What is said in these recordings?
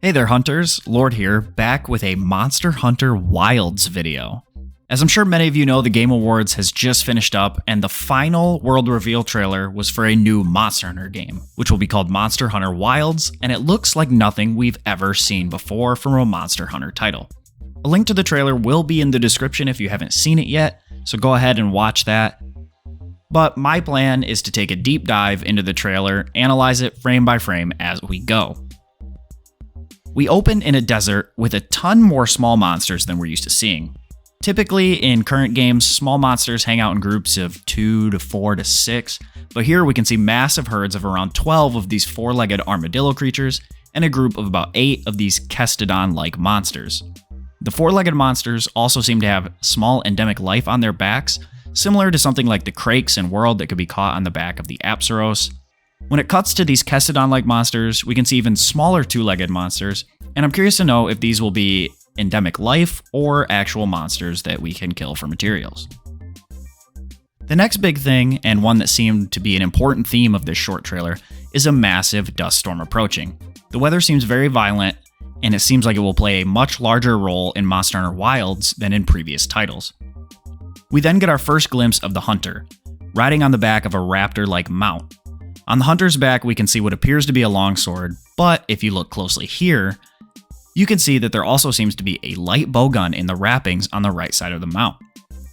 Hey there hunters, Lord here, back with a Monster Hunter Wilds video. As I'm sure many of you know, the Game Awards has just finished up, and the final world reveal trailer was for a new Monster Hunter game, which will be called Monster Hunter Wilds, and it looks like nothing we've ever seen before from a Monster Hunter title. A link to the trailer will be in the description if you haven't seen it yet, so go ahead and watch that. But my plan is to take a deep dive into the trailer, analyze it frame by frame as we go. We open in a desert with a ton more small monsters than we're used to seeing. Typically, in current games, small monsters hang out in groups of 2 to 4 to 6, but here we can see massive herds of around 12 of these 4-legged armadillo creatures and a group of about 8 of these Kestodon-like monsters. The 4-legged monsters also seem to have small endemic life on their backs, similar to something like the Krakes in World that could be caught on the back of the Apsaros. When it cuts to these Kestodon-like monsters, we can see even smaller 2-legged monsters, and I'm curious to know if these will be endemic life or actual monsters that we can kill for materials. The next big thing, and one that seemed to be an important theme of this short trailer, is a massive dust storm approaching. The weather seems very violent, and it seems like it will play a much larger role in Monster Hunter Wilds than in previous titles. We then get our first glimpse of the hunter, riding on the back of a raptor-like mount. On the hunter's back, we can see what appears to be a longsword, but if you look closely here, you can see that there also seems to be a light bowgun in the wrappings on the right side of the mount.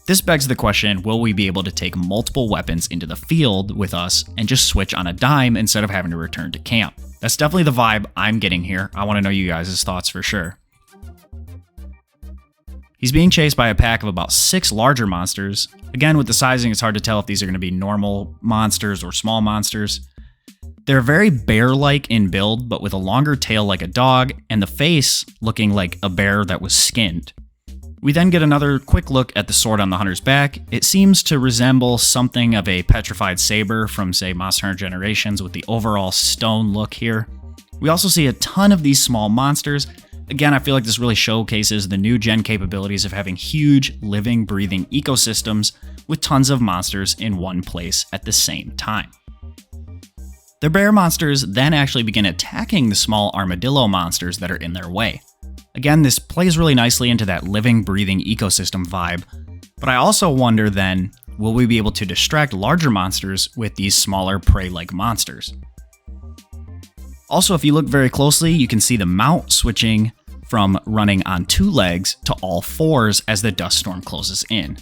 This begs the question, will we be able to take multiple weapons into the field with us and just switch on a dime instead of having to return to camp? That's definitely the vibe I'm getting here. I want to know you guys' thoughts for sure. He's being chased by a pack of about 6 larger monsters. Again, with the sizing, it's hard to tell if these are going to be normal monsters or small monsters. They're very bear-like in build, but with a longer tail like a dog, and the face looking like a bear that was skinned. We then get another quick look at the sword on the hunter's back. It seems to resemble something of a petrified saber from, say, Monster Hunter Generations with the overall stone look here. We also see a ton of these small monsters. Again, I feel like this really showcases the new gen capabilities of having huge, living, breathing ecosystems with tons of monsters in one place at the same time. The bear monsters then actually begin attacking the small armadillo monsters that are in their way. Again, this plays really nicely into that living, breathing ecosystem vibe, but I also wonder then, will we be able to distract larger monsters with these smaller prey-like monsters? Also, if you look very closely, you can see the mount switching from running on 2 legs to all 4s as the dust storm closes in.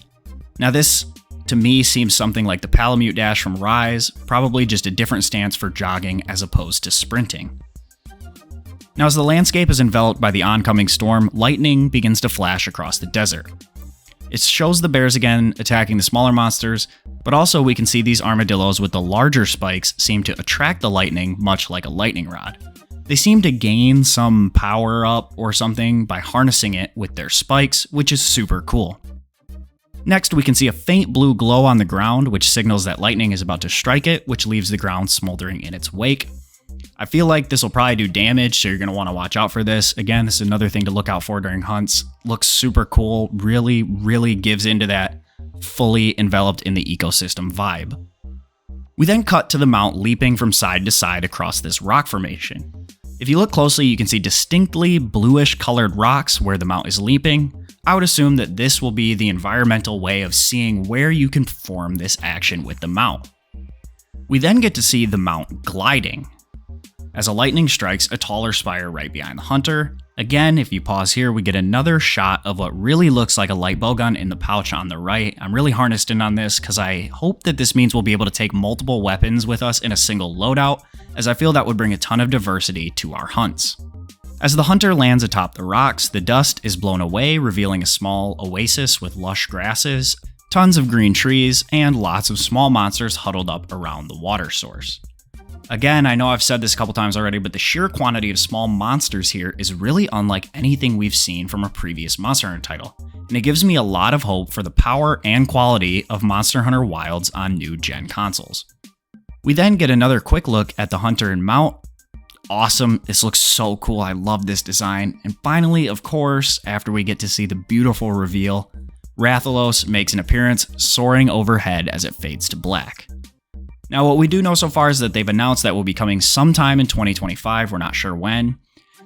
Now this, to me, seems something like the Palamute Dash from Rise, probably just a different stance for jogging as opposed to sprinting. Now as the landscape is enveloped by the oncoming storm, lightning begins to flash across the desert. It shows the bears again attacking the smaller monsters, but also we can see these armadillos with the larger spikes seem to attract the lightning much like a lightning rod. They seem to gain some power up or something by harnessing it with their spikes, which is super cool. Next, we can see a faint blue glow on the ground, which signals that lightning is about to strike it, which leaves the ground smoldering in its wake. I feel like this will probably do damage, so you're going to want to watch out for this. Again, this is another thing to look out for during hunts. Looks super cool, really gives into that fully enveloped in the ecosystem vibe. We then cut to the mount leaping from side to side across this rock formation. If you look closely, you can see distinctly bluish colored rocks where the mount is leaping. I would assume that this will be the environmental way of seeing where you can perform this action with the mount. We then get to see the mount gliding, as a lightning strikes a taller spire right behind the hunter. Again, if you pause here, we get another shot of what really looks like a light bowgun in the pouch on the right. I'm really harnessed in on this because I hope that this means we'll be able to take multiple weapons with us in a single loadout, as I feel that would bring a ton of diversity to our hunts. As the hunter lands atop the rocks, the dust is blown away, revealing a small oasis with lush grasses, tons of green trees, and lots of small monsters huddled up around the water source. Again, I know I've said this a couple times already, but the sheer quantity of small monsters here is really unlike anything we've seen from a previous Monster Hunter title, and it gives me a lot of hope for the power and quality of Monster Hunter Wilds on new gen consoles. We then get another quick look at the hunter and mount. Awesome, this looks so cool, I love this design. And finally, of course, after we get to see the beautiful reveal, Rathalos makes an appearance, soaring overhead as it fades to black. Now, what we do know so far is that they've announced that will be coming sometime in 2025, we're not sure when.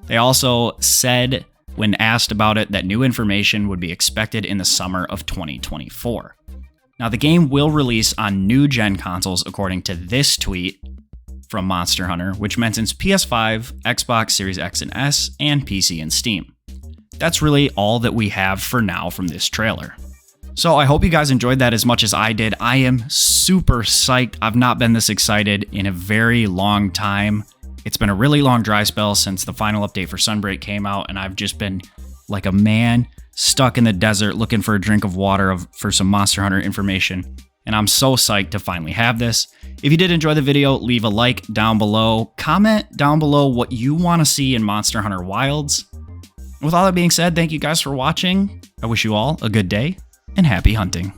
They also said, when asked about it, that new information would be expected in the summer of 2024. Now, the game will release on new-gen consoles according to this tweet from Monster Hunter, which mentions PS5, Xbox Series X and S, and PC and Steam. That's really all that we have for now from this trailer. So I hope you guys enjoyed that as much as I did. I am super psyched. I've not been this excited in a very long time. It's been a really long dry spell since the final update for Sunbreak came out, and I've just been like a man stuck in the desert looking for a drink of water for some Monster Hunter information. And I'm so psyched to finally have this. If you did enjoy the video, leave a like down below. Comment down below what you want to see in Monster Hunter Wilds. With all that being said, thank you guys for watching. I wish you all a good day and happy hunting.